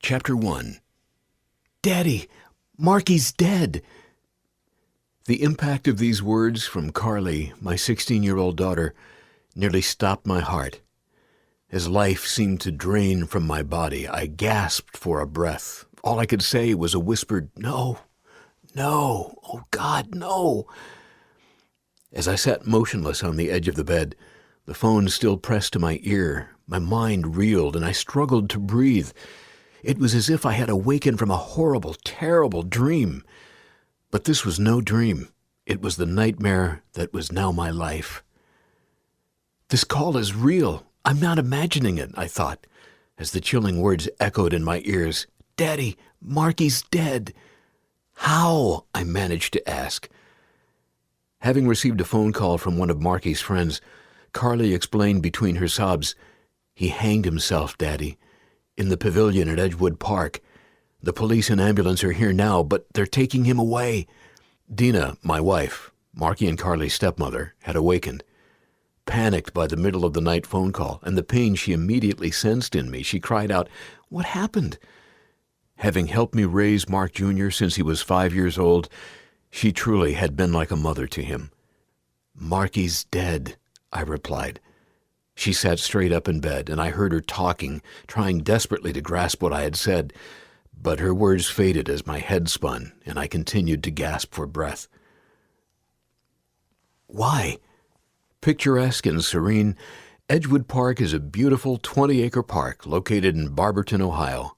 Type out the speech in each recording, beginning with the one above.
Chapter 1. Daddy, Marky's dead. The impact of these words from Carly, my 16-year-old daughter, nearly stopped my heart. As life seemed to drain from my body, I gasped for a breath. All I could say was a whispered, "No, no, oh God, no." As I sat motionless on the edge of the bed, the phone still pressed to my ear, my mind reeled and I struggled to breathe. It was as if I had awakened from a horrible, terrible dream. But this was no dream. It was the nightmare that was now my life. This call is real. I'm not imagining it, I thought, as the chilling words echoed in my ears. Daddy, Marky's dead. How? I managed to ask. Having received a phone call from one of Marky's friends, Carly explained between her sobs, "He hanged himself, Daddy, in the pavilion at Edgewood Park. The police and ambulance are here now, but they're taking him away." Dina, my wife, Marky and Carly's stepmother, had awakened. Panicked by the middle of the night phone call and the pain she immediately sensed in me, she cried out, "What happened?" Having helped me raise Mark Jr. since he was 5 years old, she truly had been like a mother to him. "Marky's dead," I replied. She sat straight up in bed, and I heard her talking, trying desperately to grasp what I had said, but her words faded as my head spun, and I continued to gasp for breath. Why? Picturesque and serene, Edgewood Park is a beautiful 20-acre park located in Barberton, Ohio.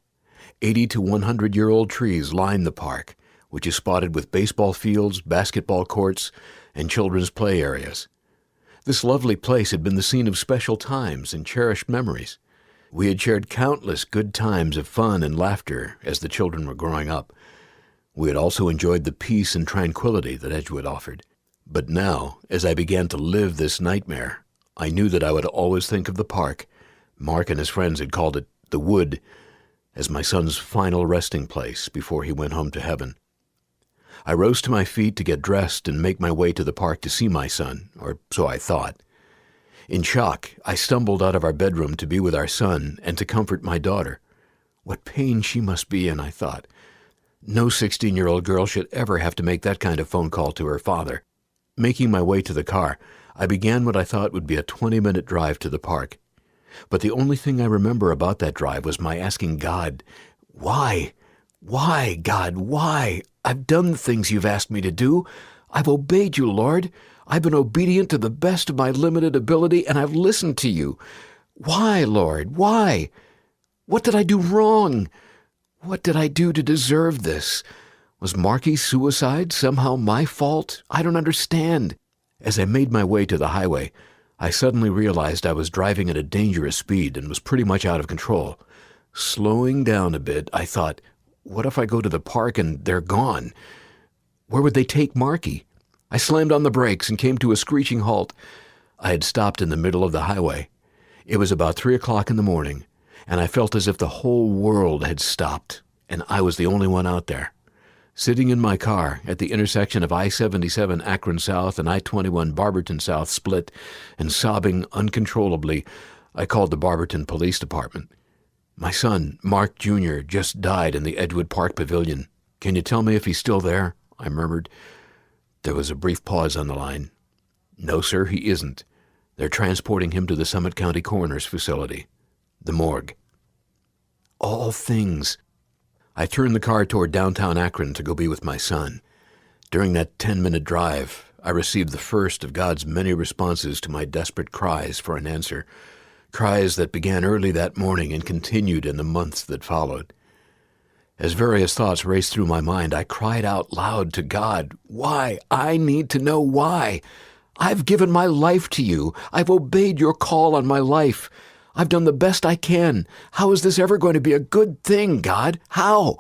80 to 100-year-old trees line the park, which is spotted with baseball fields, basketball courts, and children's play areas. This lovely place had been the scene of special times and cherished memories. We had shared countless good times of fun and laughter as the children were growing up. We had also enjoyed the peace and tranquility that Edgewood offered. But now, as I began to live this nightmare, I knew that I would always think of the park, Mark and his friends had called it the Wood, as my son's final resting place before he went home to heaven. I rose to my feet to get dressed and make my way to the park to see my son, or so I thought. In shock, I stumbled out of our bedroom to be with our son and to comfort my daughter. What pain she must be in, I thought. No 16-year-old girl should ever have to make that kind of phone call to her father. Making my way to the car, I began what I thought would be a 20-minute drive to the park. But the only thing I remember about that drive was my asking God, "Why? Why, God, why? I've done the things you've asked me to do. I've obeyed you, Lord. I've been obedient to the best of my limited ability, and I've listened to you. Why, Lord, why? What did I do wrong? What did I do to deserve this? Was Marky's suicide somehow my fault? I don't understand." As I made my way to the highway, I suddenly realized I was driving at a dangerous speed and was pretty much out of control. Slowing down a bit, I thought, what if I go to the park and they're gone? Where would they take Marky? I slammed on the brakes and came to a screeching halt. I had stopped in the middle of the highway. It was about 3 o'clock in the morning, and I felt as if the whole world had stopped, and I was the only one out there. Sitting in my car at the intersection of I-77 Akron South and I-21 Barberton South split and sobbing uncontrollably, I called the Barberton Police Department. "My son, Mark Jr., just died in the Edgewood Park Pavilion. Can you tell me if he's still there?" I murmured. There was a brief pause on the line. "No, sir, he isn't. They're transporting him to the Summit County Coroner's facility, the morgue." All things. I turned the car toward downtown Akron to go be with my son. During that 10-minute drive, I received the first of God's many responses to my desperate cries for an answer, cries that began early that morning and continued in the months that followed. As various thoughts raced through my mind, I cried out loud to God, "Why? I need to know why. I've given my life to you. I've obeyed your call on my life. I've done the best I can. How is this ever going to be a good thing, God? How?"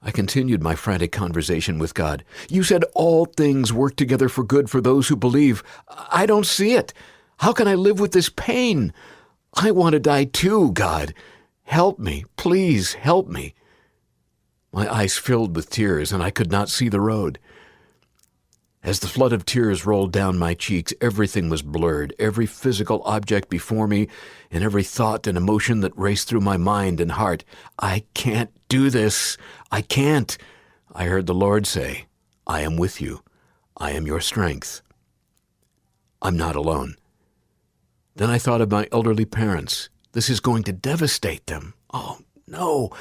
I continued my frantic conversation with God. "You said all things work together for good for those who believe. I don't see it. How can I live with this pain? I want to die too, God. Help me. Please help me." My eyes filled with tears, and I could not see the road. As the flood of tears rolled down my cheeks, everything was blurred, every physical object before me, and every thought and emotion that raced through my mind and heart. I can't do this. I can't. I heard the Lord say, I am with you. I am your strength. I'm not alone. Then I thought of my elderly parents. This is going to devastate them. Oh, no.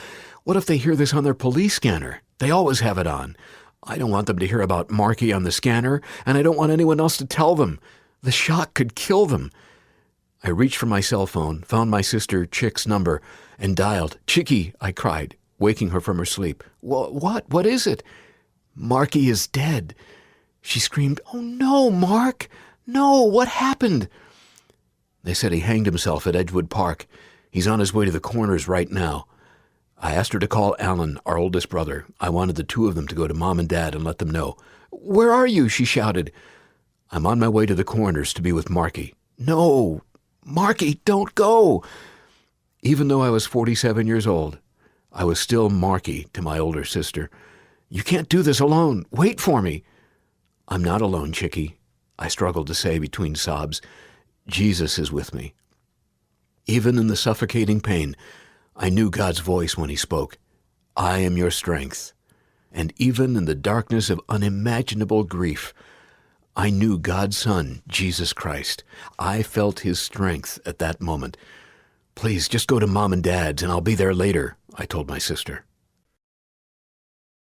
What if they hear this on their police scanner? They always have it on. I don't want them to hear about Marky on the scanner, and I don't want anyone else to tell them. The shock could kill them. I reached for my cell phone, found my sister Chick's number, and dialed. Chicky, I cried, waking her from her sleep. What? What is it? Marky is dead. She screamed, Oh no, Mark! No, what happened? They said he hanged himself at Edgewood Park. He's on his way to the Corners right now. I asked her to call Alan, our oldest brother. I wanted the two of them to go to Mom and Dad and let them know. Where are you? She shouted. I'm on my way to the Corners to be with Marky. No, Marky, don't go. Even though I was 47 years old, I was still Marky to my older sister. You can't do this alone. Wait for me. I'm not alone, Chicky, I struggled to say between sobs. Jesus is with me. Even in the suffocating pain, I knew God's voice when he spoke. I am your strength. And even in the darkness of unimaginable grief, I knew God's Son, Jesus Christ. I felt his strength at that moment. Please, just go to Mom and Dad's and I'll be there later, I told my sister.